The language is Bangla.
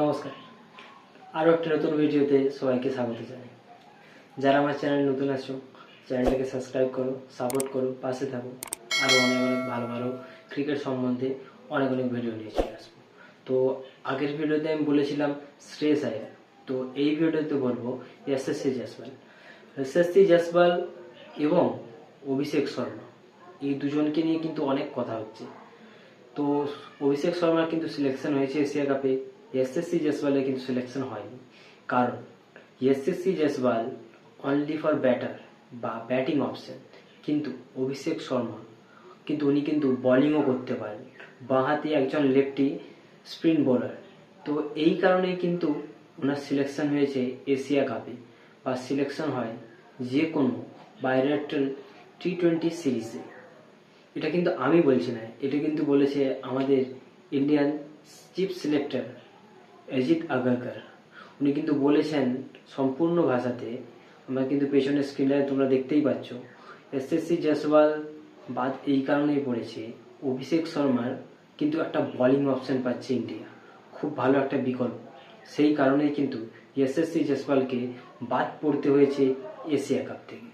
নমস্কার, আরও একটা নতুন ভিডিওতে সবাইকে স্বাগত জানাই। যারা আমার চ্যানেল নতুন আছো, চ্যানেলটাকে সাবস্ক্রাইব করো, সাপোর্ট করো, পাশে থাকো। আরও অনেক অনেক ভালো ভালো ক্রিকেট সম্বন্ধে অনেক অনেক ভিডিও নিয়ে চলে আসবো। তো আগের ভিডিওতে আমি বলেছিলাম শ্রেয়স আয়ার, তো এই ভিডিওতে বলবো যশস্বী জয়সওয়াল। যশস্বী জয়সওয়াল এবং অভিষেক শর্মা, এই দুজনকে নিয়ে কিন্তু অনেক কথা হচ্ছে। তো অভিষেক শর্মার কিন্তু সিলেকশন হয়েছে এশিয়া কাপে, যশস্বী জয়সওয়ালের কিন্তু সিলেকশন হয়নি। কারণ যশস্বী জয়সওয়াল অনলি ফর ব্যাটার বা ব্যাটিং অপশন, কিন্তু অভিষেক শর্মা কিন্তু উনি কিন্তু বোলিংও করতে পারেন, বাঁহাতি একজন লেফটি স্পিন বোলার। তো এই কারণেই কিন্তু ওনার সিলেকশন হয়েছে এশিয়া কাপে, বা সিলেকশন হয় যে কোনো বাইরেটাল টি-20 সিরিজে। এটা কিন্তু আমি বলছি না, এটা কিন্তু বলেছে আমাদের ইন্ডিয়ান চিফ সিলেক্টর অজিত আগারকর। উনি কিন্তু বলেছেন সম্পূর্ণ ভাষাতে, আমরা কিন্তু পেছনের স্ক্রিনে তোমরা দেখতেই পাচ্ছ। যশস্বী জয়সওয়াল বাদ এই কারণেই পড়েছে, অভিষেক শর্মার কিন্তু একটা বোলিং অপশন পাচ্ছে ইন্ডিয়া, খুব ভালো একটা বিকল্প। সেই কারণেই কিন্তু যশস্বী জয়সওয়ালকে বাদ পড়তে হয়েছে এশিয়া কাপ থেকে।